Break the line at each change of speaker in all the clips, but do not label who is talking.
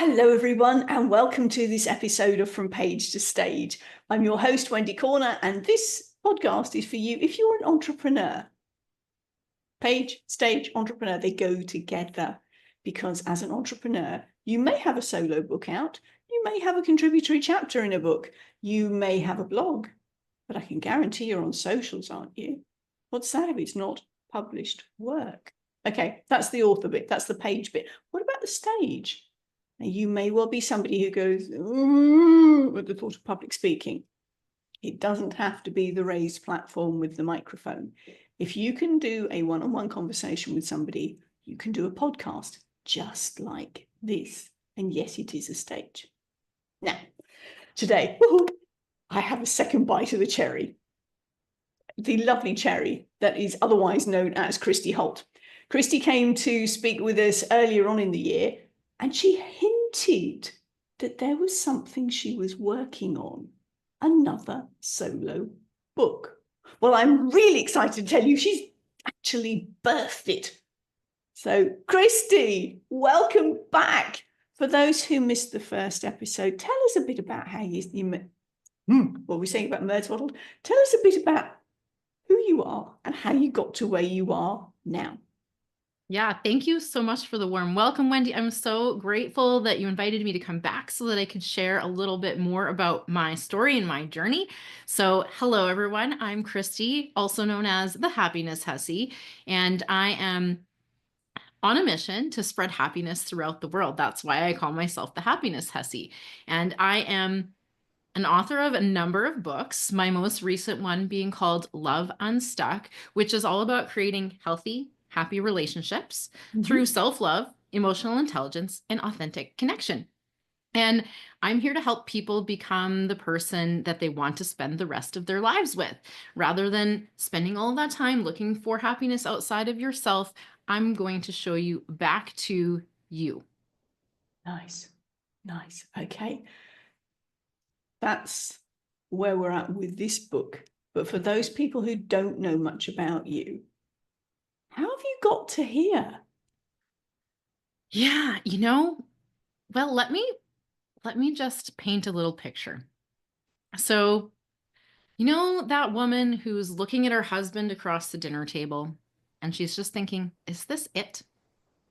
Hello, everyone, and welcome to this episode of From Page to Stage. I'm your host, Wendy Corner, and this podcast is for you if you're an entrepreneur. Page, stage, entrepreneur, they go together because as an entrepreneur, you may have a solo book out, you may have a contributory chapter in a book, you may have a blog, but I can guarantee you're on socials, aren't you? What's that if it's not published work? Okay, that's the author bit, that's the page bit. What about the stage? Now, you may well be somebody who goes with the thought of public speaking. It doesn't have to be the raised platform with the microphone. If you can do a one-on-one conversation with somebody, you can do a podcast just like this. And yes, it is a stage. Now, today, I have a second bite of the cherry. The lovely cherry that is otherwise known as Christy Holt. Christy came to speak with us earlier on in the year, and she hinted that there was something she was working on, another solo book. Well, I'm really excited to tell you she's actually birthed it. So, Christy, welcome back. For those who missed the first episode, tell us a bit about how what we're saying about Myrtle. Tell us a bit about who you are and how you got to where you are now.
Yeah, thank you so much for the warm welcome, Wendy. I'm so grateful that you invited me to come back so that I could share a little bit more about my story and my journey. So hello, everyone. I'm Christy, also known as the Happiness Hussy, and I am on a mission to spread happiness throughout the world. That's why I call myself the Happiness Hussy. And I am an author of a number of books, my most recent one being called Love Unstuck, which is all about creating healthy, happy relationships through self-love, emotional intelligence, and authentic connection. And I'm here to help people become the person that they want to spend the rest of their lives with. Rather than spending all that time looking for happiness outside of yourself, I'm going to show you back to you.
Nice. Okay. That's where we're at with this book. But for those people who don't know much about you, how have you got to here?
Yeah, well, let me just paint a little picture. So, that woman who's looking at her husband across the dinner table and she's just thinking, is this it?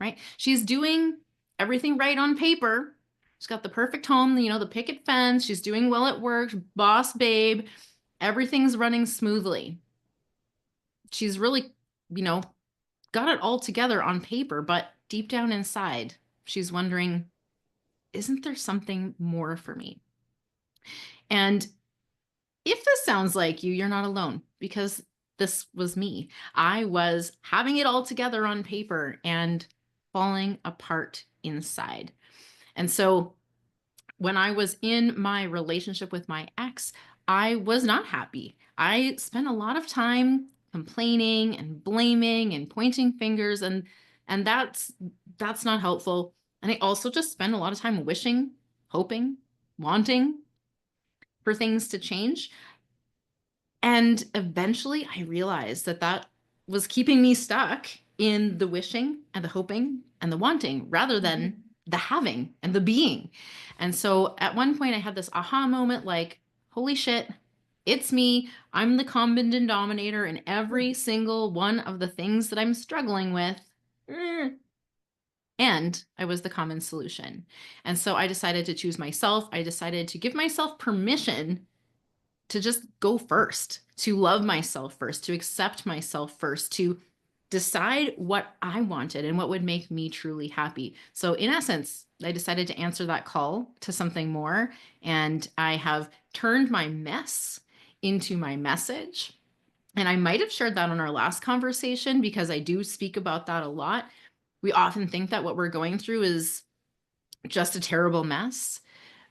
Right? She's doing everything right on paper. She's got the perfect home, the picket fence. She's doing well at work, boss babe. Everything's running smoothly. She's really, got it all together on paper, but deep down inside, she's wondering, isn't there something more for me? And if this sounds like you, you're not alone, because this was me. I was having it all together on paper and falling apart inside. And so when I was in my relationship with my ex, I was not happy. I spent a lot of time complaining and blaming and pointing fingers, and that's not helpful. And I also just spent a lot of time wishing, hoping, wanting for things to change. And eventually I realized that that was keeping me stuck in the wishing and the hoping and the wanting rather than the having and the being. And so at one point I had this aha moment like, holy shit, it's me. I'm the common denominator in every single one of the things that I'm struggling with. And I was the common solution. And so I decided to choose myself. I decided to give myself permission to just go first, to love myself first, to accept myself first, to decide what I wanted and what would make me truly happy. So in essence, I decided to answer that call to something more. And I have turned my mess into my message. And I might have shared that on our last conversation because I do speak about that a lot. We often think that what we're going through is just a terrible mess.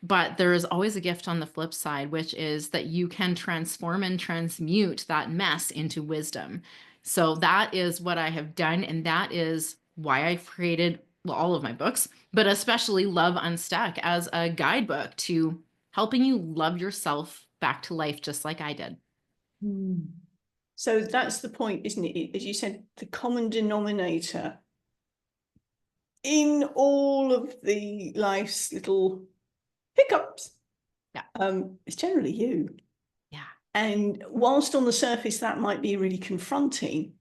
But there is always a gift on the flip side, which is that you can transform and transmute that mess into wisdom. So that is what I have done. And that is why I've created all of my books, but especially Love Unstuck as a guidebook to helping you love yourself back to life, just like I did.
So that's the point, isn't it? As you said, the common denominator in all of the life's little hiccups, it's generally you.
Yeah.
And whilst on the surface that might be really confronting,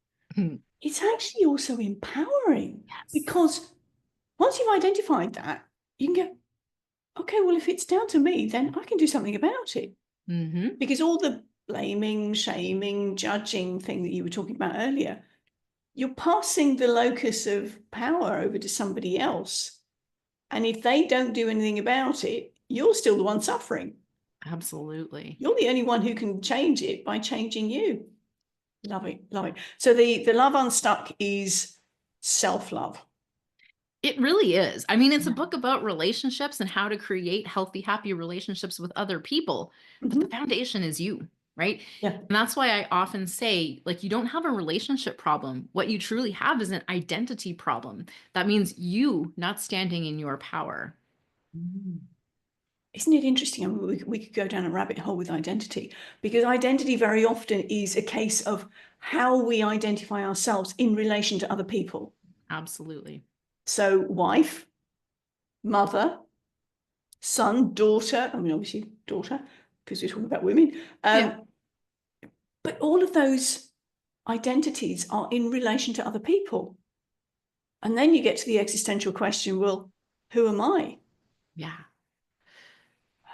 it's actually also empowering.
Yes.
Because once you've identified that, you can go, okay, well, if it's down to me, then I can do something about it. Because all the blaming, shaming, judging thing that you were talking about earlier, you're passing the locus of power over to somebody else. And if they don't do anything about it, you're still the one suffering.
Absolutely.
You're the only one who can change it by changing you. Love it, love it. So the Love Unstuck is self-love.
It really is. I mean, it's a book about relationships and how to create healthy, happy relationships with other people. But the foundation is you, right?
Yeah.
And that's why I often say, like, you don't have a relationship problem. What you truly have is an identity problem. That means you not standing in your power.
Isn't it interesting? I mean, we could go down a rabbit hole with identity, because identity very often is a case of how we identify ourselves in relation to other people.
Absolutely.
So wife, mother, son, daughter, I mean, obviously daughter, because we're talking about women. But all of those identities are in relation to other people. And then you get to the existential question, well, who am I?
Yeah.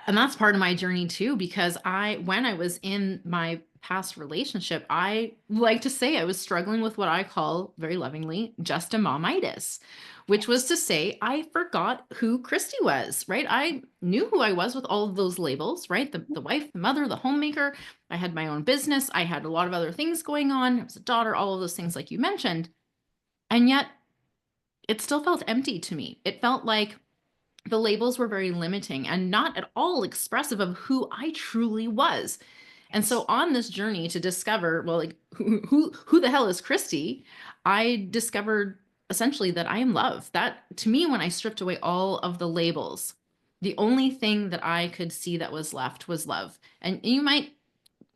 And that's part of my journey too, because when I was in my past relationship, I like to say I was struggling with what I call very lovingly just a momitis, which was to say I forgot who Christy was, right? I knew who I was with all of those labels, right? The wife, the mother, the homemaker. I had my own business. I had a lot of other things going on. I was a daughter, all of those things like you mentioned. And yet it still felt empty to me. It felt like the labels were very limiting and not at all expressive of who I truly was. And so on this journey to discover, well, like who the hell is Christy? I discovered essentially that I am love. That to me, when I stripped away all of the labels, the only thing that I could see that was left was love. And you might,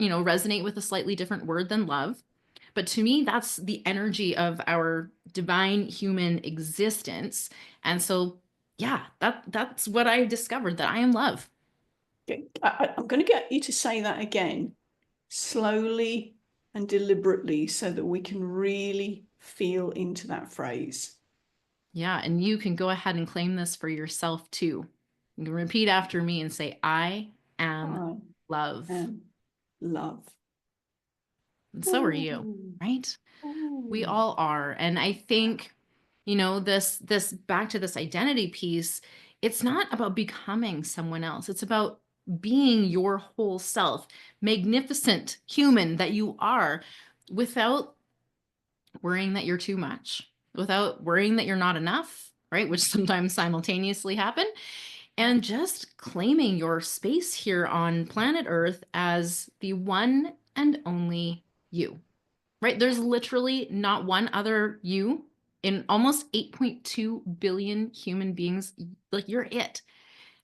resonate with a slightly different word than love. But to me, that's the energy of our divine human existence. And so, yeah, that's what I discovered, that I am love.
I'm going to get you to say that again, slowly and deliberately, so that we can really feel into that phrase.
Yeah. And you can go ahead and claim this for yourself too. You can repeat after me and say, I am love.
Love.
And so are you, right? We all are. And I think, this back to this identity piece, it's not about becoming someone else. It's about being your whole self, magnificent human that you are, without worrying that you're too much, without worrying that you're not enough, right? Which sometimes simultaneously happen. And just claiming your space here on planet Earth as the one and only you. Right? There's literally not one other you in almost 8.2 billion human beings. Like, you're it.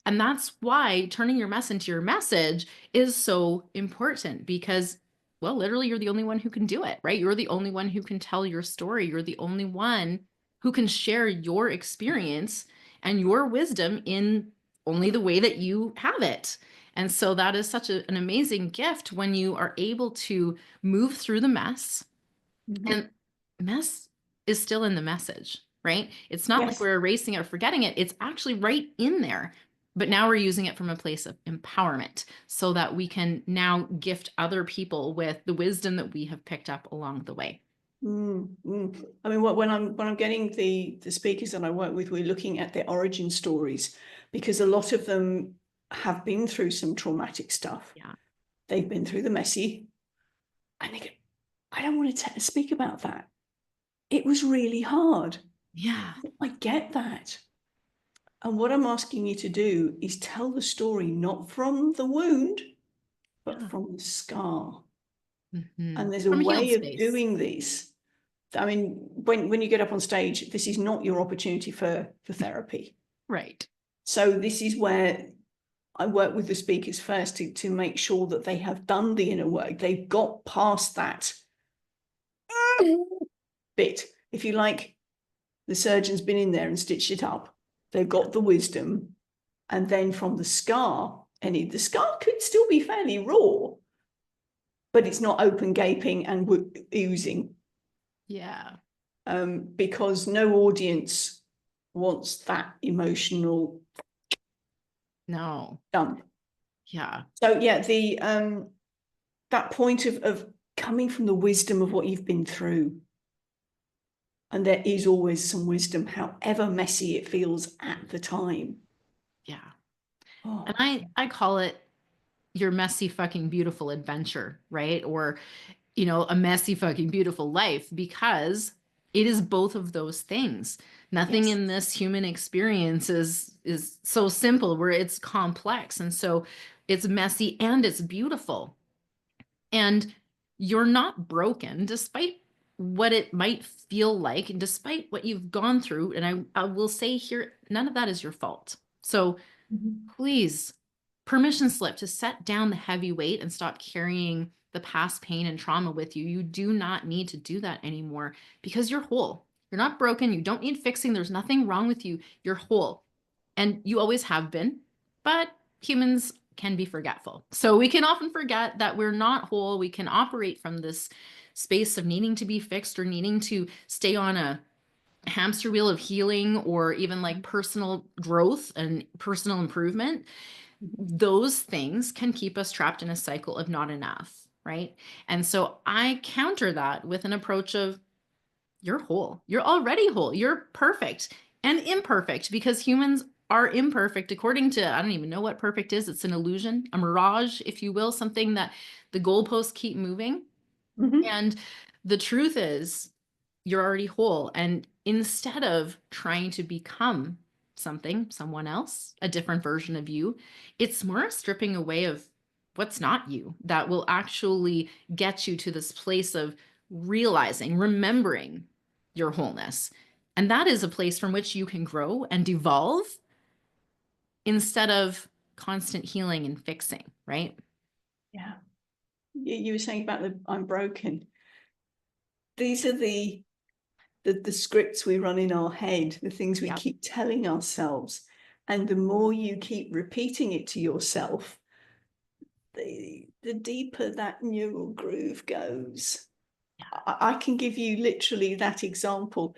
And that's why turning your mess into your message is so important, because, well, literally, you're the only one who can do it, right? You're the only one who can tell your story. You're the only one who can share your experience and your wisdom in only the way that you have it. And so that is such an amazing gift when you are able to move through the mess. And mess is still in the message, right? It's not like we're erasing it or forgetting it. It's actually right in there. But now we're using it from a place of empowerment so that we can now gift other people with the wisdom that we have picked up along the way.
I mean, when I'm getting the speakers that I work with, we're looking at their origin stories, because a lot of them have been through some traumatic stuff.
Yeah.
They've been through the messy, and they go, I don't want to speak about that. It was really hard.
Yeah.
I get that. And what I'm asking you to do is tell the story not from the wound, but from the scar. And there's a way of doing this. I mean, when you get up on stage, this is not your opportunity for therapy.
Right.
So this is where I work with the speakers first to make sure that they have done the inner work. They've got past that bit, if you like. The surgeon's been in there and stitched it up. They've got the wisdom. And then from the scar, the scar could still be fairly raw, but it's not open gaping and oozing.
Yeah.
Because no audience wants that emotional dump.
Yeah.
So yeah, that point of coming from the wisdom of what you've been through. And there is always some wisdom, however messy it feels at the time.
Yeah.
Oh.
And I call it your messy fucking beautiful adventure, right? Or, a messy fucking beautiful life, because it is both of those things. Nothing
Yes.
in this human experience is so simple, where it's complex. And so it's messy and it's beautiful. And you're not broken, despite what it might feel like, and despite what you've gone through. And I will say here, none of that is your fault. So please, permission slip to set down the heavy weight and stop carrying the past pain and trauma with you. You do not need to do that anymore, because you're whole. You're not broken. You don't need fixing. There's nothing wrong with you. You're whole. And you always have been. But humans can be forgetful. So we can often forget that we're not whole. We can operate from this space of needing to be fixed, or needing to stay on a hamster wheel of healing, or even like personal growth and personal improvement. Those things can keep us trapped in a cycle of not enough, right? And so I counter that with an approach of, you're whole. You're already whole. You're perfect and imperfect, because humans are imperfect according to, I don't even know what perfect is. It's an illusion, a mirage, if you will, something that the goalposts keep moving. And the truth is, you're already whole. And instead of trying to become someone else, a different version of you, it's more stripping away of what's not you that will actually get you to this place of realizing, remembering your wholeness. And that is a place from which you can grow and evolve, instead of constant healing and fixing, right?
Yeah. You were saying about the I'm broken. These are the scripts we run in our head, the things we keep telling ourselves. And the more you keep repeating it to yourself, the deeper that neural groove goes. I can give you literally that example.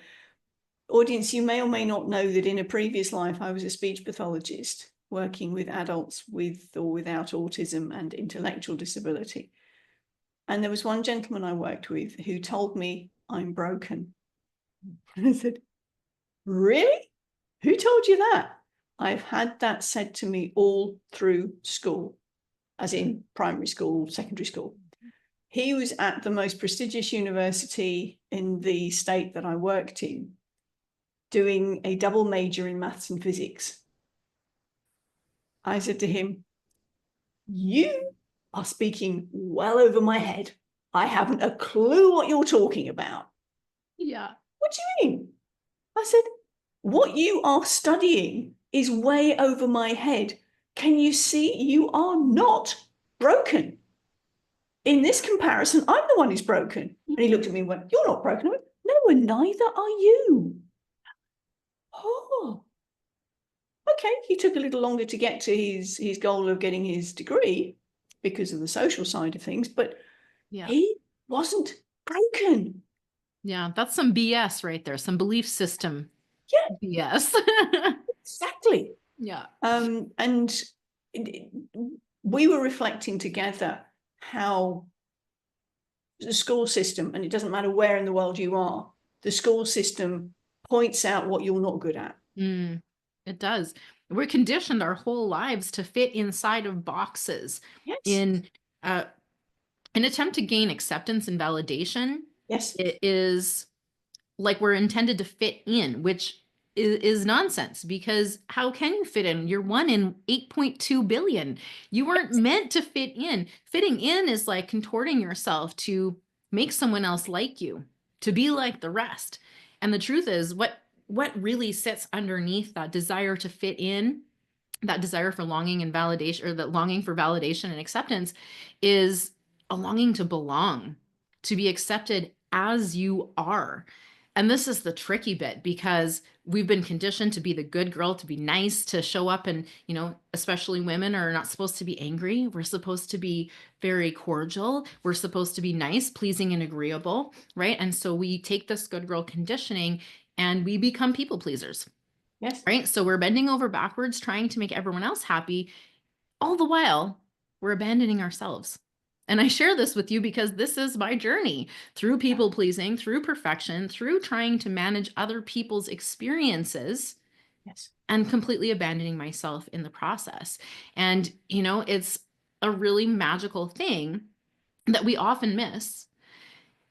Audience, you may or may not know that in a previous life, I was a speech pathologist working with adults with or without autism and intellectual disability. And there was one gentleman I worked with who told me, I'm broken. And I said, really? Who told you that? I've had that said to me all through school, as in primary school, secondary school. He was at the most prestigious university in the state that I worked in, doing a double major in maths and physics. I said to him, you are speaking well over my head. I haven't a clue what you're talking about.
Yeah.
What do you mean? I said, what you are studying is way over my head. Can you see you are not broken? In this comparison, I'm the one who's broken. And he looked at me and went, you're not broken. I went, no, and neither are you. Oh, okay. He took a little longer to get to his goal of getting his degree because of the social side of things, but he wasn't broken.
Yeah, that's some BS right there. Some belief system BS.
Exactly.
Yeah.
And we were reflecting together how the school system, and it doesn't matter where in the world you are, the school system points out what you're not good at.
It does. We're conditioned our whole lives to fit inside of boxes.
Yes.
In an attempt to gain acceptance and validation.
Yes.
It is like we're intended to fit in, which is nonsense, because how can you fit in? You're one in 8.2 billion. You weren't meant to fit in. Fitting in is like contorting yourself to make someone else like you, to be like the rest. And the truth is, what really sits underneath that desire to fit in, that desire for longing and validation, or that longing for validation and acceptance, is a longing to belong, to be accepted as you are. And this is the tricky bit because we've been conditioned to be the good girl, to be nice, to show up. And, especially women are not supposed to be angry. We're supposed to be very cordial. We're supposed to be nice, pleasing, and agreeable. Right. And so we take this good girl conditioning and we become people pleasers.
Yes.
Right. So we're bending over backwards, trying to make everyone else happy. All the while, we're abandoning ourselves. And I share this with you because this is my journey through people pleasing, through perfection, through trying to manage other people's experiences.
Yes.
And completely abandoning myself in the process. And, it's a really magical thing that we often miss,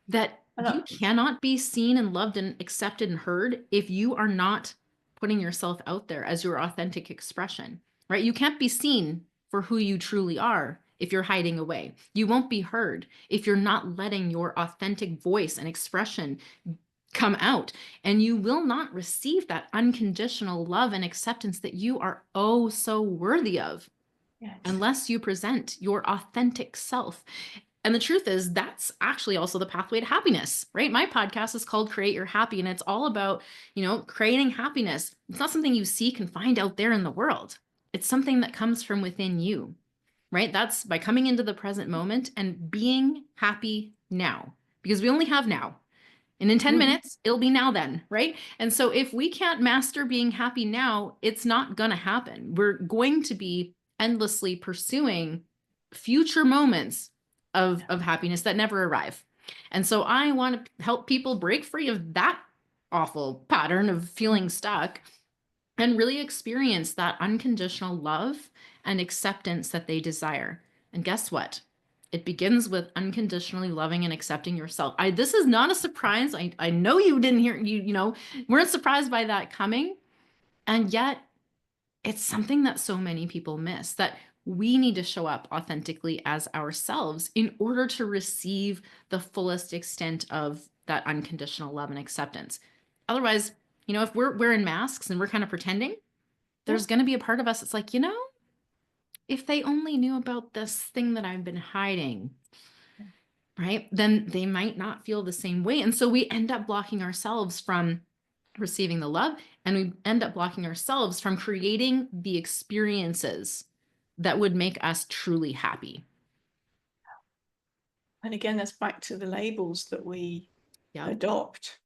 that you cannot be seen and loved and accepted and heard if you are not putting yourself out there as your authentic expression, right? You can't be seen for who you truly are if you're hiding away. You won't be heard if you're not letting your authentic voice and expression come out. And you will not receive that unconditional love and acceptance that you are oh so worthy of. Yes. Unless you present your authentic self. And the truth is, that's actually also the pathway to happiness, right? My podcast is called Create Your Happy, and it's all about, creating happiness. It's not something you seek and find out there in the world. It's something that comes from within you, right? That's by coming into the present moment and being happy now, because we only have now. And in 10 minutes, it'll be now then, right? And so if we can't master being happy now, it's not going to happen. We're going to be endlessly pursuing future moments of happiness that never arrive. And so I want to help people break free of that awful pattern of feeling stuck and really experience that unconditional love and acceptance that they desire. And guess what? It begins with unconditionally loving and accepting yourself. This is not a surprise. I know you didn't hear, weren't surprised by that coming. And yet it's something that so many people miss, that we need to show up authentically as ourselves in order to receive the fullest extent of that unconditional love and acceptance. Otherwise, if we're wearing masks and we're kind of pretending, there's going to be a part of us that's like, if they only knew about this thing that I've been hiding, right, then they might not feel the same way. And so we end up blocking ourselves from receiving the love, and we end up blocking ourselves from creating the experiences that would make us truly happy.
And again, that's back to the labels that we adopt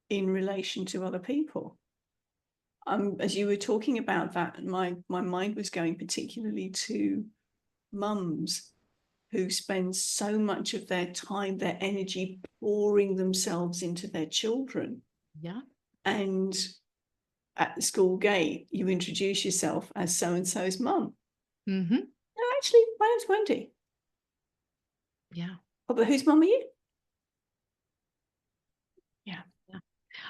in relation to other people. As you were talking about that, my mind was going particularly to mums who spend so much of their time, their energy pouring themselves into their children.
Yeah.
And at the school gate, you introduce yourself as so-and-so's mum.
Mm-hmm.
No, actually, my name's Wendy.
Yeah.
Oh, but whose mum are you? Yeah.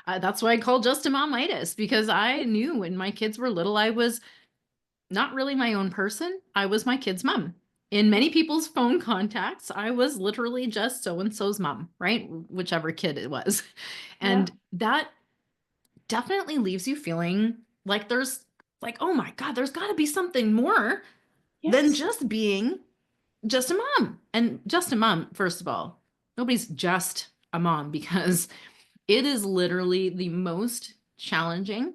That's why I call just a momitis, because I knew when my kids were little, I was not really my own person. I was my kid's mom. In many people's phone contacts, I was literally just so-and-so's mom, right? Whichever kid it was. And that definitely leaves you feeling like there's like, oh my God, there's got to be something more than just being just a mom. And just a mom, first of all, nobody's just a mom, because it is literally the most challenging,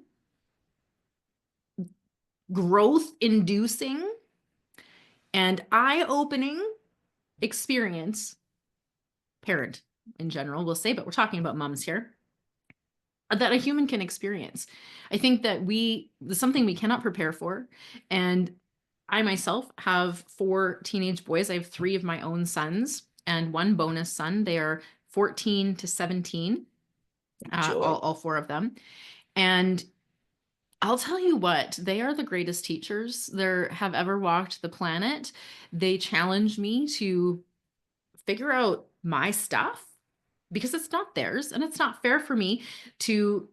growth-inducing, and eye-opening experience, parent in general, we'll say, but we're talking about moms here, that a human can experience. I think that there's something we cannot prepare for. And I myself have 4 teenage boys. I have 3 of my own sons and 1 bonus son. They are 14 to 17, all 4 of them. And I'll tell you what, they are the greatest teachers there have ever walked the planet. They challenge me to figure out my stuff, because it's not theirs, and it's not fair for me to,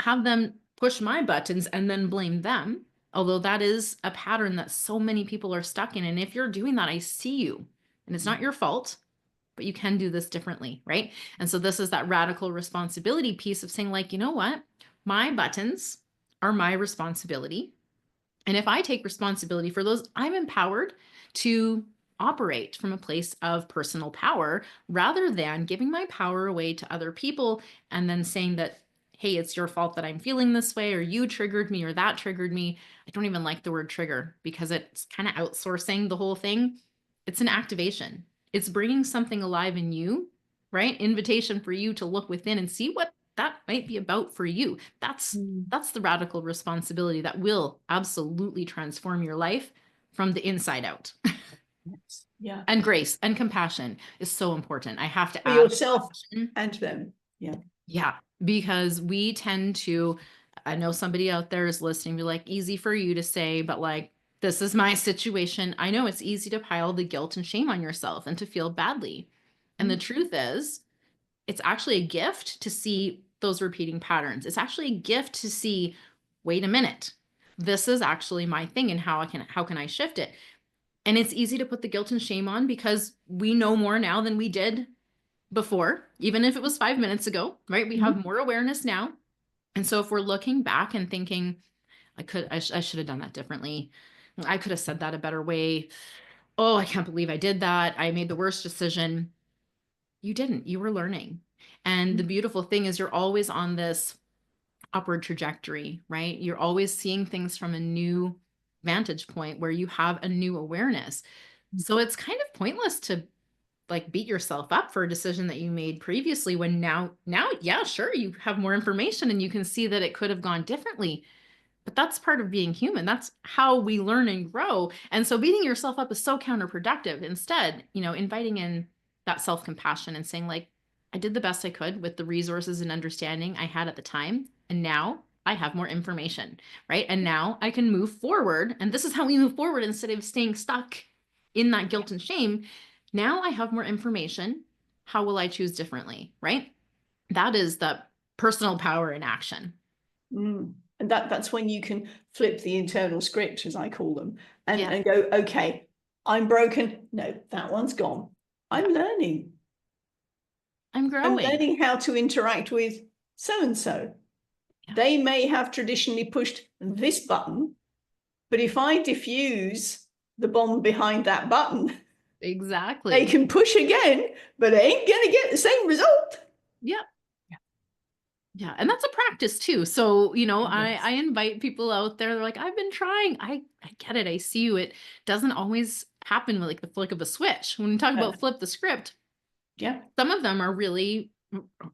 have them push my buttons and then blame them. Although that is a pattern that so many people are stuck in. And if you're doing that, I see you, and it's not your fault, but you can do this differently, right? And so this is that radical responsibility piece of saying, like, you know what? My buttons are my responsibility. And if I take responsibility for those, I'm empowered to operate from a place of personal power rather than giving my power away to other people and then saying that, hey, it's your fault that I'm feeling this way, or you triggered me, or that triggered me. I don't even like the word trigger because it's kind of outsourcing the whole thing. It's an activation. It's bringing something alive in you, right? Invitation for you to look within and see what that might be about for you. That's the radical responsibility that will absolutely transform your life from the inside out.
Yes. Yeah.
And grace and compassion is so important. I have to
For
add
yourself
compassion.
and them. Yeah.
Yeah, because we tend to, I know somebody out there is listening, be like, easy for you to say, but like, this is my situation. I know it's easy to pile the guilt and shame on yourself and to feel badly. And the truth is, it's actually a gift to see those repeating patterns. It's actually a gift to see, wait a minute, this is actually my thing, and how can I shift it? And it's easy to put the guilt and shame on because we know more now than we did before, even if it was 5 minutes ago, right? We have more awareness now. And so if we're looking back and thinking, I should have done that differently. I could have said that a better way. Oh, I can't believe I did that. I made the worst decision. You didn't. You were learning. And the beautiful thing is you're always on this upward trajectory, right? You're always seeing things from a new vantage point where you have a new awareness. So it's kind of pointless to like beat yourself up for a decision that you made previously when now, yeah, sure, you have more information and you can see that it could have gone differently. But that's part of being human. That's how we learn and grow. And so beating yourself up is so counterproductive. Instead, inviting in that self-compassion and saying, like, I did the best I could with the resources and understanding I had at the time. And now I have more information, right? And now I can move forward. And this is how we move forward instead of staying stuck in that guilt and shame. Now I have more information. How will I choose differently, right? That is the personal power in action.
And that's when you can flip the internal script, as I call them,
Yeah.
and go, okay, I'm broken. No, that one's gone. I'm learning.
I'm
I'm
growing.
learning how to interact with so-and-so.
Yeah.
They may have traditionally pushed this button, but if I diffuse the bomb behind that button,
Exactly.
they can push again, but they ain't going to get the same result.
Yeah. Yeah. And that's a practice too. So, I invite people out there. They're like, I've been trying. I get it. I see you. It doesn't always happen with like the flick of a switch. When we talk about flip the script, some of them are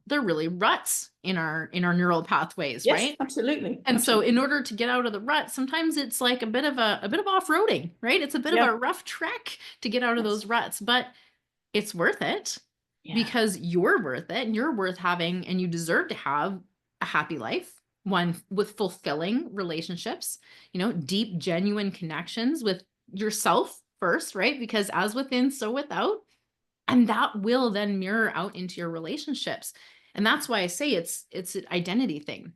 they're really ruts in our neural pathways,
Yes,
right?
absolutely.
And so in order to get out of the rut, sometimes it's like a bit of off-roading, right? It's a bit of a rough trek to get out of those ruts, but it's worth it because you're worth it and you're worth having, and you deserve to have a happy life, one with fulfilling relationships, deep, genuine connections with yourself first, right? Because as within, so without. And that will then mirror out into your relationships. And that's why I say it's an identity thing.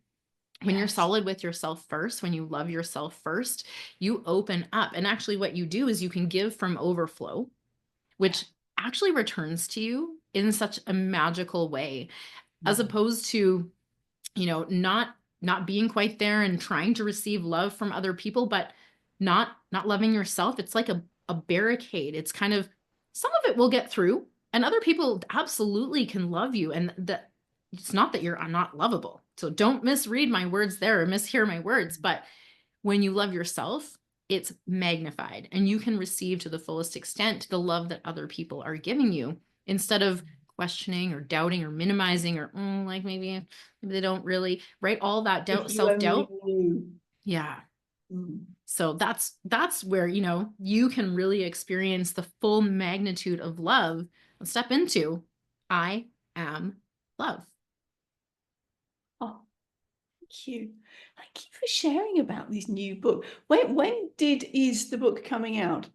When you're solid with yourself first, when you love yourself first, you open up. And actually what you do is you can give from overflow, which actually returns to you in such a magical way, as opposed to, not being quite there and trying to receive love from other people, but not loving yourself. It's like a barricade. It's kind of, some of it will get through, and other people absolutely can love you. And that it's not that I'm not lovable. So don't misread my words there or mishear my words. But when you love yourself, it's magnified and you can receive to the fullest extent the love that other people are giving you, instead of questioning or doubting or minimizing or like maybe they don't really, right? All that doubt, self-doubt. Yeah. So that's where, you can really experience the full magnitude of love and step into, I am love.
Oh, thank you. Thank you for sharing about this new book. When is the book coming out?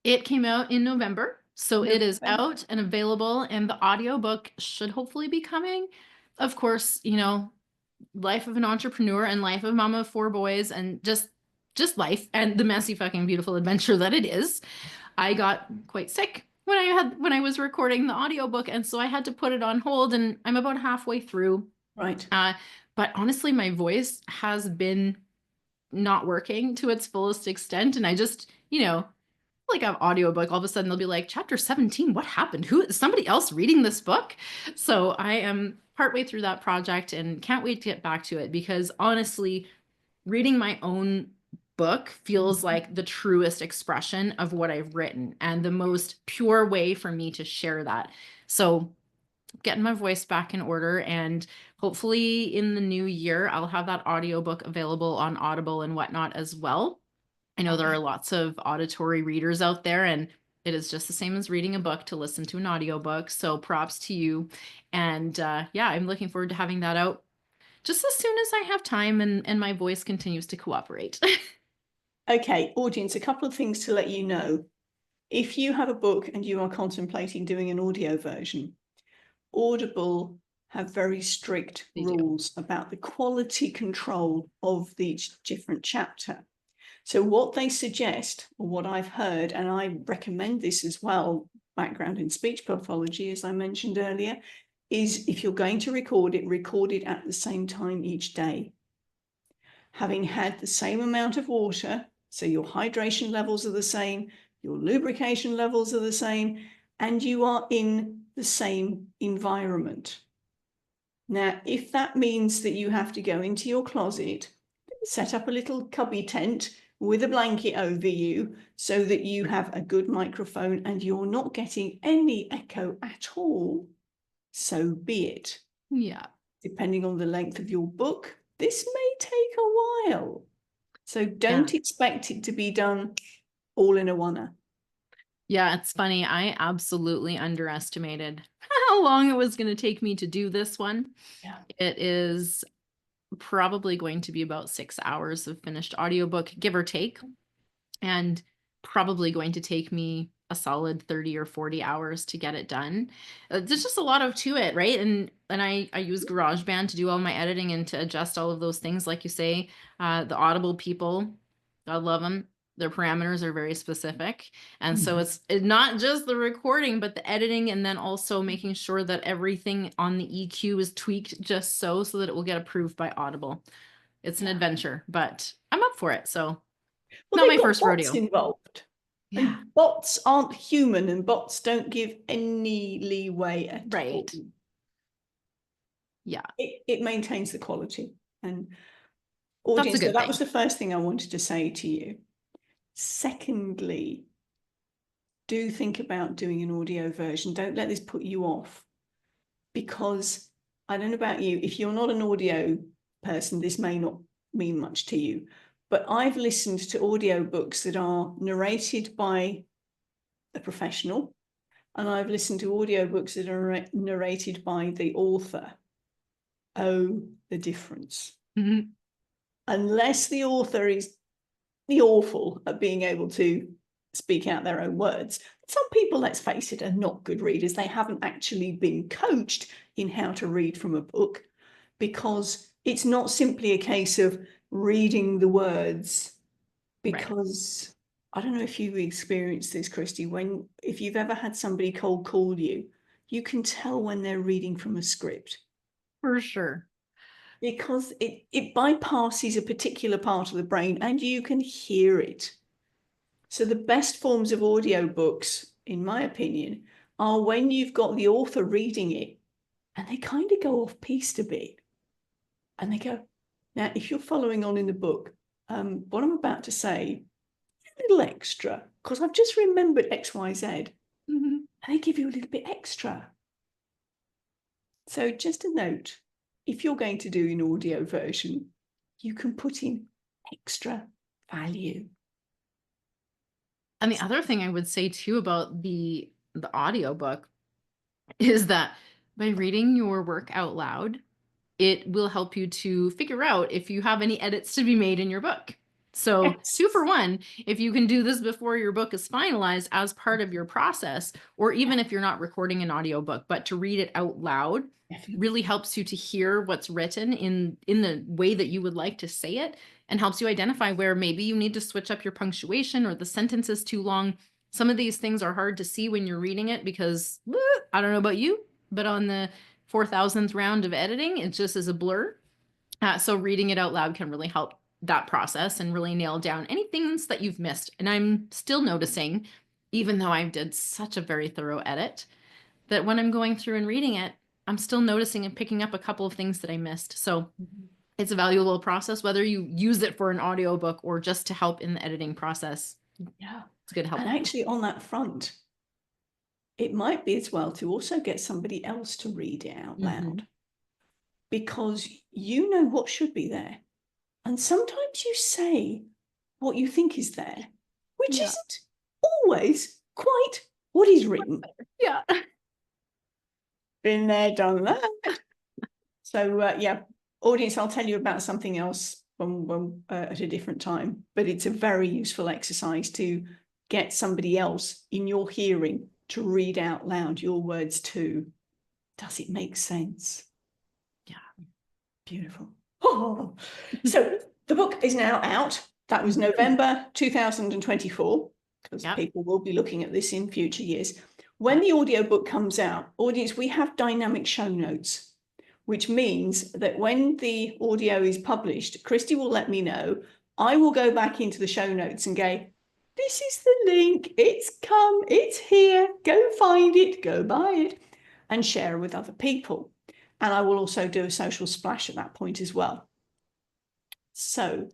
It came out in November. So it is out and available, and the audiobook should hopefully be coming. Of course, life of an entrepreneur and life of mama of 4 boys and just life and the messy fucking beautiful adventure that it is. I got quite sick when I was recording the audiobook, and so I had to put it on hold, and I'm about halfway through.
Right.
But honestly, my voice has been not working to its fullest extent, and I just, like an audiobook, all of a sudden they'll be like, chapter 17, what happened? Who is somebody else reading this book? So I am partway through that project and can't wait to get back to it, because honestly, reading my own book feels like the truest expression of what I've written and the most pure way for me to share that. So getting my voice back in order, and hopefully in the new year, I'll have that audiobook available on Audible and whatnot as well. I know there are lots of auditory readers out there, and it is just the same as reading a book to listen to an audiobook. So props to you. And yeah, I'm looking forward to having that out just as soon as I have time and my voice continues to cooperate.
Okay, audience, a couple of things to let you know. If you have a book and you are contemplating doing an audio version, Audible have very strict rules about the quality control of each different chapter. So what they suggest, or what I've heard, and I recommend this as well, background in speech pathology, as I mentioned earlier, is if you're going to record it at the same time each day. Having had the same amount of water, so your hydration levels are the same, your lubrication levels are the same, and you are in the same environment. Now, if that means that you have to go into your closet, set up a little cubby tent with a blanket over you so that you have a good microphone and you're not getting any echo at all, so be it.
Yeah.
Depending on the length of your book, this may take a while. So don't expect it to be done all in a oneer.
Yeah, it's funny. I absolutely underestimated how long it was going to take me to do this one.
Yeah.
It is probably going to be about 6 hours of finished audiobook, give or take, and probably going to take me a solid 30 or 40 hours to get it done. There's just a lot to it, right? And I use GarageBand to do all my editing and to adjust all of those things. Like you say, the Audible people, God love them. Their parameters are very specific. And so it's not just the recording, but the editing, and then also making sure that everything on the EQ is tweaked just so that it will get approved by Audible. It's an adventure, but I'm up for it. So
well,
not my
got
first
bots
rodeo.
involved.
Yeah.
And bots aren't human, and bots don't give any leeway at all.
Yeah.
It maintains the quality. And
That's a
audience, so
good
that
thing.
was the first thing I wanted to say to you. Secondly, do think about doing an audio version. Don't let this put you off, because I don't know about you, if you're not an audio person, this may not mean much to you, but I've listened to audiobooks that are narrated by a professional, and I've listened to audiobooks that are narrated by the author. Oh, the difference. Unless the author is the awful at being able to speak out their own words. Some people, let's face it, are not good readers. They haven't actually been coached in how to read from a book, because it's not simply a case of reading the words. Because I don't know if you've experienced this, Christy, if you've ever had somebody cold call you, you can tell when they're reading from a script.
For sure.
Because it bypasses a particular part of the brain and you can hear it. So the best forms of audiobooks, in my opinion, are when you've got the author reading it and they kind of go off piste a bit. And they go, now, if you're following on in the book, what I'm about to say, a little extra, because I've just remembered X, Y, Z. And they give you a little bit extra. So just a note, if you're going to do an audio version, you can put in extra value.
And the other thing I would say too about the audiobook is that by reading your work out loud, it will help you to figure out if you have any edits to be made in your book. So 2 for 1, if you can do this before your book is finalized as part of your process, or even if you're not recording an audiobook, but to read it out loud really helps you to hear what's written in the way that you would like to say it, and helps you identify where maybe you need to switch up your punctuation or the sentence is too long. Some of these things are hard to see when you're reading it because I don't know about you, but on the 4,000th round of editing, it just is a blur. So reading it out loud can really help that process and really nail down any things that you've missed. And I'm still noticing, even though I did such a very thorough edit, that when I'm going through and reading it, I'm still noticing and picking up a couple of things that I missed. So it's a valuable process, whether you use it for an audiobook or just to help in the editing process.
Yeah.
It's good help.
And actually on that front, it might be as well to also get somebody else to read it out loud, because you know what should be there. And sometimes you say what you think is there, which isn't always quite what is written.
Yeah.
Been there, done that. So yeah, audience, I'll tell you about something else when at a different time, but it's a very useful exercise to get somebody else in your hearing to read out loud your words too. Does it make sense?
Yeah.
Beautiful. Oh. So the book is now out. That was November 2024, because people will be looking at this in future years. When the audiobook comes out, audience, we have dynamic show notes, which means that when the audio is published, Christy will let me know. I will go back into the show notes and go, this is the link, it's come, it's here, go find it, go buy it, and share it with other people. And I will also do a social splash at that point as well. So,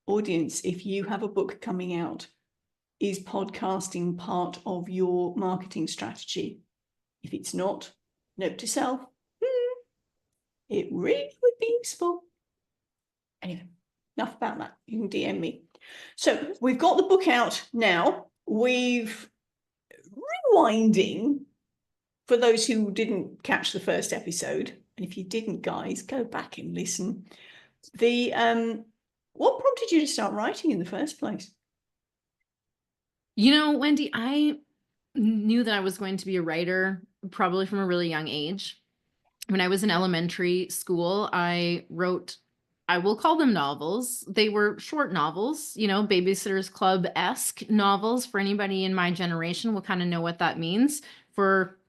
audience, if you have a book coming out, is podcasting part of your marketing strategy? If it's not, note to self, it really would be useful. Anyway, enough about that. You can DM me. So we've got the book out now. We've rewinding for those who didn't catch the first episode. And if you didn't, guys, go back and listen. The what prompted you to start writing in the first place?
You know, Wendy, I knew that I was going to be a writer probably from a really young age. When I was in elementary school, I wrote, I will call them novels. They were short novels, you know, Babysitter's Club-esque novels. For anybody in my generation will kind of know what that means. For,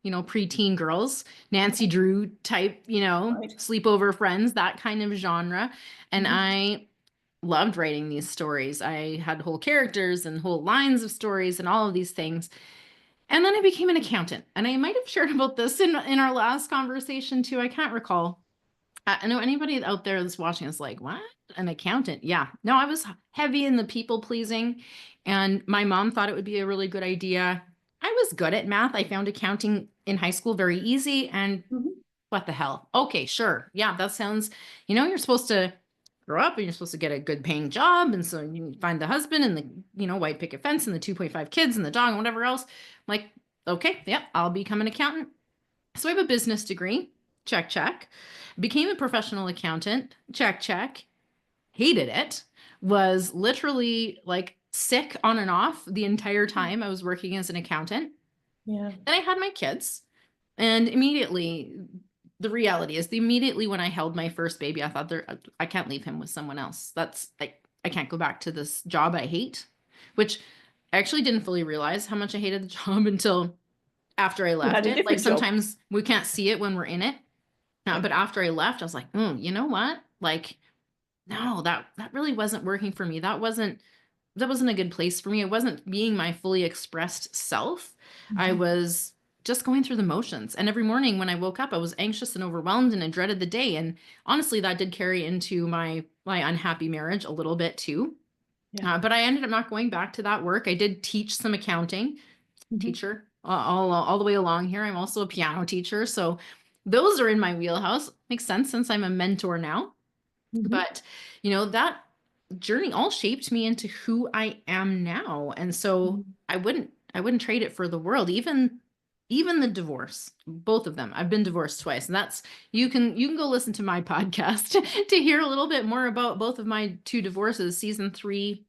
you know, preteen girls, Nancy Drew type, you know, sleepover friends, that kind of genre. And I loved writing these stories. I had whole characters and whole lines of stories and all of these things. And then I became an accountant. And I might have shared about this in our last conversation too. I can't recall. I know anybody out there that's watching is like, what? An accountant? Yeah. No, I was heavy in the people pleasing. And my mom thought it would be a really good idea. I was good at math. I found accounting in high school very easy. And what the hell? Okay, sure. Yeah, that sounds, you know, you're supposed to grow up and you're supposed to get a good paying job. And so you find the husband and the, you know, white picket fence and the 2.5 kids and the dog and whatever else. I'm like, okay, yeah, I'll become an accountant. So I have a business degree. Check, check. Became a professional accountant. Check, check. Hated it. Was literally like sick on and off the entire time I was working as an accountant.
Yeah.
Then I had my kids. And immediately, the reality is, immediately when I held my first baby, I thought, I can't leave him with someone else. I can't go back to this job I hate, which I actually didn't fully realize how much I hated the job until after I left it. Like sometimes we can't see it when we're in it. But after I left, I was like, you know what? Like, no, that really wasn't working for me. That wasn't a good place for me. It wasn't being my fully expressed self. I was just going through the motions. And every morning when I woke up, I was anxious and overwhelmed and I dreaded the day. And honestly, that did carry into my unhappy marriage a little bit too. But I ended up not going back to that work. I did teach some accounting, teacher all the way along here. I'm also a piano teacher. So those are in my wheelhouse. Makes sense since I'm a mentor now. But, you know, that journey all shaped me into who I am now. And so I wouldn't trade it for the world. Even the divorce, both of them. I've been divorced twice. And that's, you can go listen to my podcast to hear a little bit more about both of my two divorces. Season 3,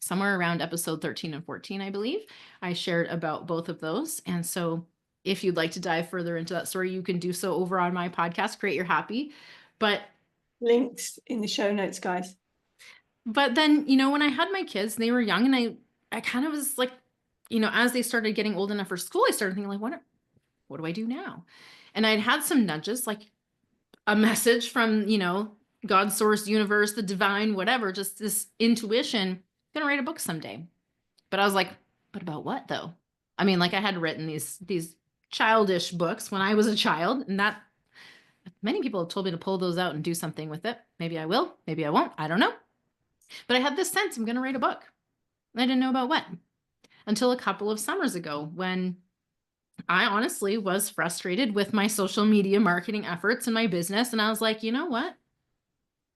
somewhere around episode 13 and 14, I believe, I shared about both of those. And so if you'd like to dive further into that story, you can do so over on my podcast, Create Your Happy. But
links in the show notes, guys.
But then, you know, when I had my kids, they were young, and I kind of was like, you know, as they started getting old enough for school, I started thinking like, what do I do now? And I'd had some nudges, like a message from, you know, God, source, universe, the divine, whatever, just this intuition, I'm gonna write a book someday. But I was like, but about what though? I mean, like I had written these childish books when I was a child, and that many people have told me to pull those out and do something with it. Maybe I will, maybe I won't, I don't know. But I had this sense I'm gonna write a book. I didn't know about what until a couple of summers ago when I honestly was frustrated with my social media marketing efforts and my business. And I was like, you know what?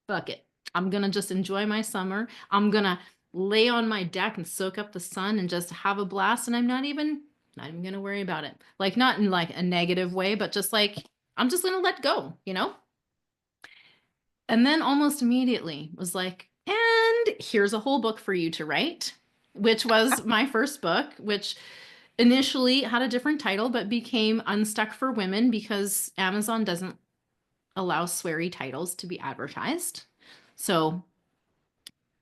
Fuck it. I'm going to just enjoy my summer. I'm going to lay on my deck and soak up the sun and just have a blast. And I'm not even going to worry about it. Like, not in like a negative way, but just like, I'm just going to let go, you know? And then almost immediately was like, and here's a whole book for you to write, which was my first book, which initially had a different title, but became Unstuck for Women because Amazon doesn't allow sweary titles to be advertised. So,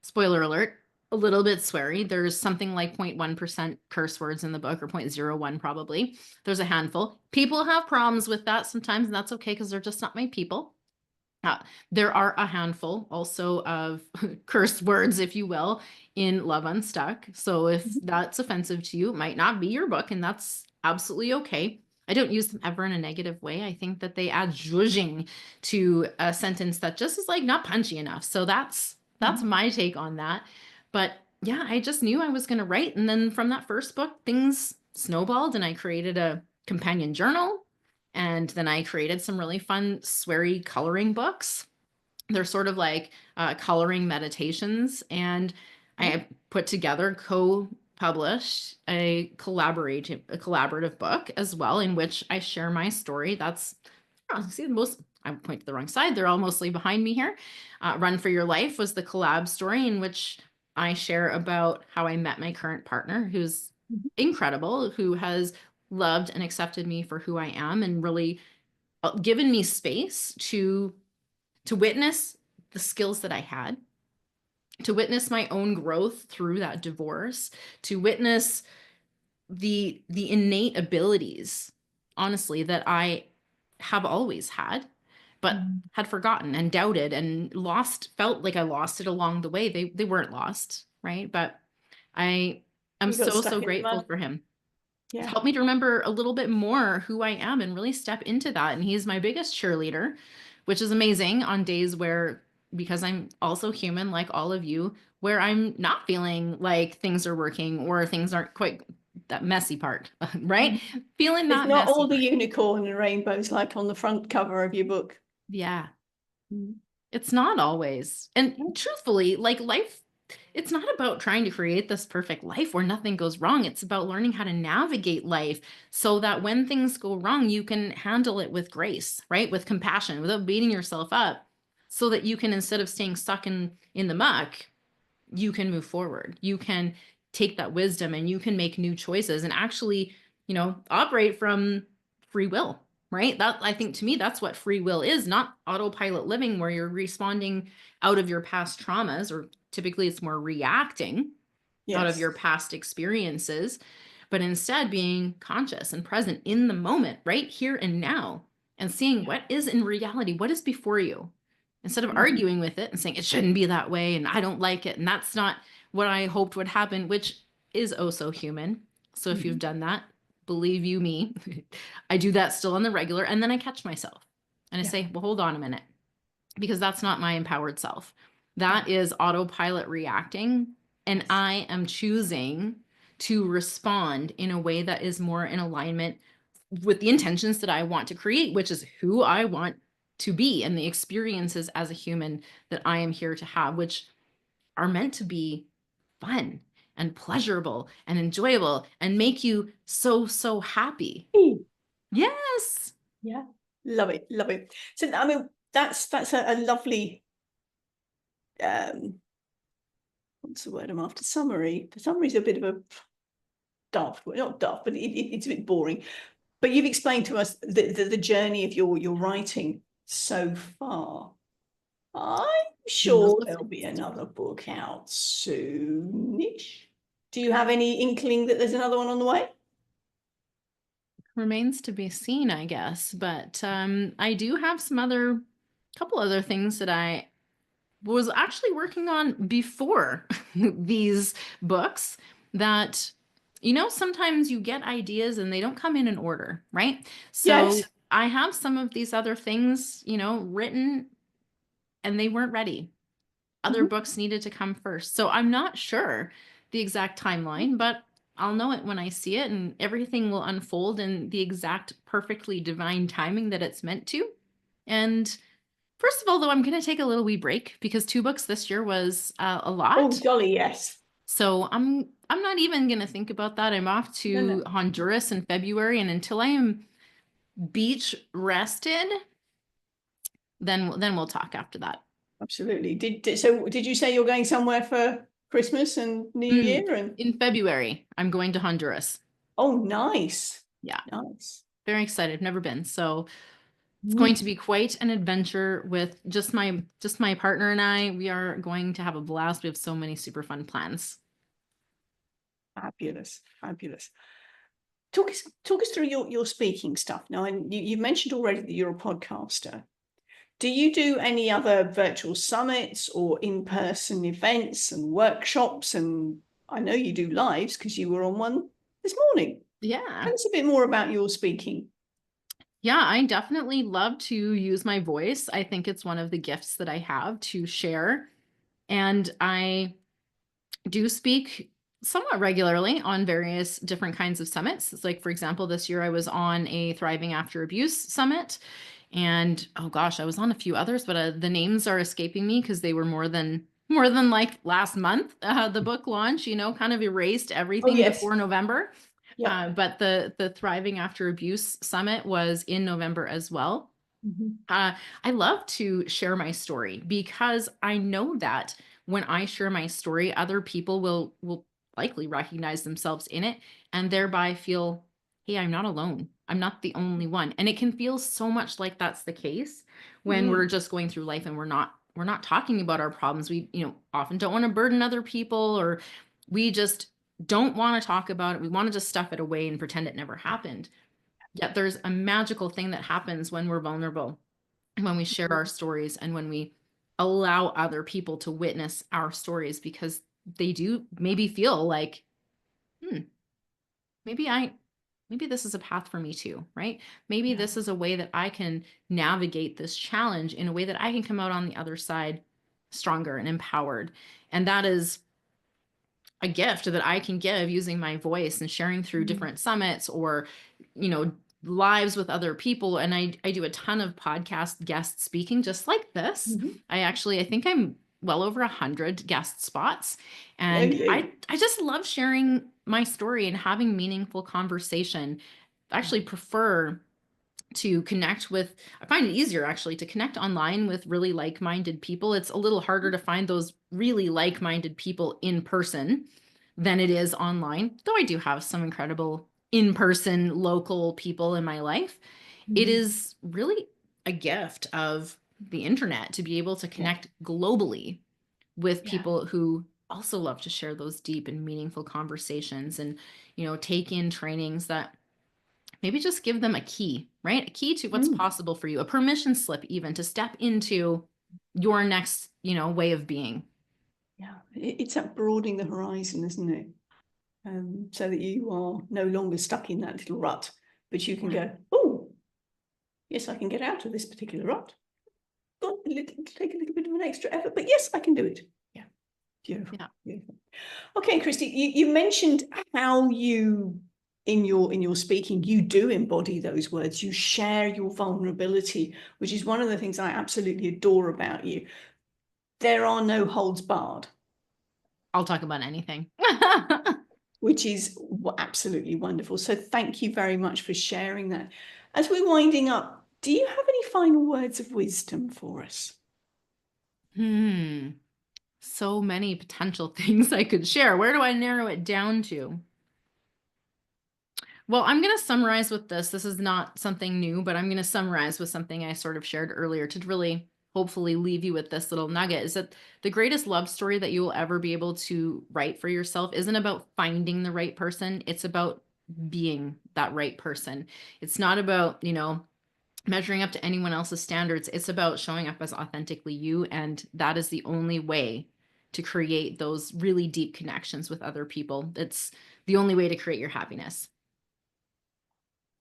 spoiler alert, a little bit sweary. There's something like 0.1% curse words in the book, or 0.01 probably. There's a handful. People have problems with that sometimes, and that's okay because they're just not my people. There are a handful also of curse words, if you will, in Love Unstuck. So if that's offensive to you, it might not be your book, and that's absolutely okay. I don't use them ever in a negative way. I think that they add zhuzhing to a sentence that just is like not punchy enough. So that's my take on that. But yeah, I just knew I was going to write. And then from that first book, things snowballed and I created a companion journal. And then I created some really fun, sweary coloring books. They're sort of like coloring meditations. And I put together, co-published a collaborative book as well, in which I share my story. That's, see, I point to the wrong side. They're all mostly behind me here. Run for Your Life was the collab story in which I share about how I met my current partner, who's incredible, who has loved and accepted me for who I am and really given me space to witness the skills that I had, to witness my own growth through that divorce, to witness the innate abilities, honestly, that I have always had, but had forgotten and doubted and felt like I lost it along the way. They weren't lost, right? But I'm
You got
so
stuck in the
grateful
mud.
for him. It's
Yeah.
helped me to remember a little bit more who I am and really step into that. And he's my biggest cheerleader, which is amazing on days where, because I'm also human like all of you, where I'm not feeling like things are working or things aren't quite that messy part, right? Feeling
It's
that
not
messy
all the
part.
unicorn and rainbows like on the front cover of your book.
Yeah. It's not always. And truthfully, like life, it's not about trying to create this perfect life where nothing goes wrong. It's about learning how to navigate life so that when things go wrong, you can handle it with grace, right? With compassion, without beating yourself up, so that you can, instead of staying stuck in the muck, you can move forward. You can take that wisdom and you can make new choices and actually, operate from free will, right? That, I think, to me, that's what free will is, not autopilot living where you're responding out of your past traumas, or typically it's more reacting out of
Yes.
your past experiences, but instead being conscious and present in the moment, right here and now, and seeing what is in reality, what is before you, instead of arguing with it and saying it shouldn't be that way and I don't like it and that's not what I hoped would happen, which is oh so human. So if you've done that, believe you me, I do that still on the regular. And then I catch myself and I say, well, hold on a minute, because that's not my empowered self. That is autopilot reacting. And I am choosing to respond in a way that is more in alignment with the intentions that I want to create, which is who I want to be and the experiences as a human that I am here to have, which are meant to be fun and pleasurable and enjoyable and make you so happy. Yes.
Yeah. Love it. Love it. So, I mean, that's a lovely, what's the word I'm after? Summary. The summary is a bit of a daft, not daft, but it's a bit boring. But you've explained to us the journey of your writing so far. I'm sure there'll be another book out soonish. Do you have any inkling that there's another one on the way?
Remains to be seen, I guess. But I do have couple other things that I was actually working on before these books that, sometimes you get ideas and they don't come in order, right? So
Yes.
I have some of these other things, written and they weren't ready. Other
Mhm.
books needed to come first. So I'm not sure the exact timeline, but I'll know it when I see it, and everything will unfold in the exact perfectly divine timing that it's meant to. And first of all, though, I'm going to take a little wee break because 2 books this year was a
Oh,
lot.
golly, yes.
So I'm not even going to think about that. I'm off
No,
to
no,
Honduras in February, and until I am beach rested, then we'll talk after that.
absolutely. Did you say you're going somewhere for Christmas and New
Mm,
Year? And
in February, I'm going to Honduras.
oh, nice.
Yeah,
Nice.
very excited. I've never been. So it's going
Mm,
to be quite an adventure with just my partner and I. We are going to have a blast. We have so many super fun plans.
fabulous. Fabulous. Talk us through your speaking stuff now. And you mentioned already that you're a podcaster. Do you do any other virtual summits or in-person events and workshops? And I know you do lives because you were on one this morning.
Yeah.
Tell us a bit more about your speaking.
Yeah, I definitely love to use my voice. I think it's one of the gifts that I have to share. And I do speak somewhat regularly on various different kinds of summits. It's like, for example, this year I was on a Thriving After Abuse summit. And oh gosh, I was on a few others, but the names are escaping me because they were more than like last month. The book launch, kind of erased
Oh,
everything
yes.
before November.
Yeah.
But the Thriving After Abuse Summit was in November as well.
Mhm.
I love to share my story because I know that when I share my story, other people will likely recognize themselves in it and thereby feel, hey, I'm not alone. I'm not the only one. And it can feel so much like that's the case when we're
Mm.
just going through life and we're not talking about our problems. We, often don't want to burden other people, or we just don't want to talk about it. We want to just stuff it away and pretend it never happened. Yet there's a magical thing that happens when we're vulnerable, when we share our stories, and when we allow other people to witness our stories, because they do maybe feel like, hmm, maybe maybe this is a path for me too, right? Maybe
Yeah.
this is a way that I can navigate this challenge in a way that I can come out on the other side stronger and empowered. And that is a gift that I can give using my voice and sharing through
Mm.
different summits, or, you know, lives with other people. And I do a ton of podcast guest speaking just like this.
Mhm.
I think I'm well over 100 guest spots.
Go
And
you.
I just love sharing my story and having meaningful conversation. I
Yeah.
actually prefer to connect with, I find it easier actually to connect online with really like-minded people. It's a little harder to find those really like-minded people in person than it is online, though I do have some incredible in-person local people in my life. It
Mhm.
is really a gift of the internet to be able to
Yeah.
connect globally with
Yeah.
people who also love to share those deep and meaningful conversations, and take in trainings that maybe just give them a key, right? A key to what's
Mm.
possible for you, a permission slip even to step into your next, way of being.
Yeah. It's that broadening the horizon, isn't it? So that you are no longer stuck in that little rut, but you can
Yeah.
go, oh, yes, I can get out of this particular rut. Take a little bit of an extra effort, but yes, I can do it. Yeah. Beautiful.
Yeah.
Beautiful. Okay, Christy, you mentioned how you in your speaking, you do embody those words. You share your vulnerability, which is one of the things I absolutely adore about you. There are no holds barred,
I'll talk about anything.
which is absolutely wonderful. So thank you very much for sharing that. As we're winding up, do you have any final words of wisdom for us?
Hmm. So many potential things I could share. Where do I narrow it down to? Well, I'm going to summarize with this. This is not something new, but I'm going to summarize with something I sort of shared earlier to really hopefully leave you with this little nugget, is that the greatest love story that you will ever be able to write for yourself isn't about finding the right person. It's about being that right person. It's not about, measuring up to anyone else's standards. It's about showing up as authentically you. And that is the only way to create those really deep connections with other people. It's the only way to create your happiness.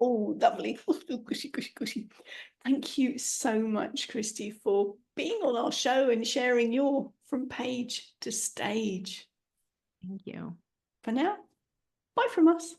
Oh, lovely. Gushy, gushy, gushy. Thank you so much, Christy, for being on our show and sharing your From Page to Stage.
Thank you.
For now, bye from us.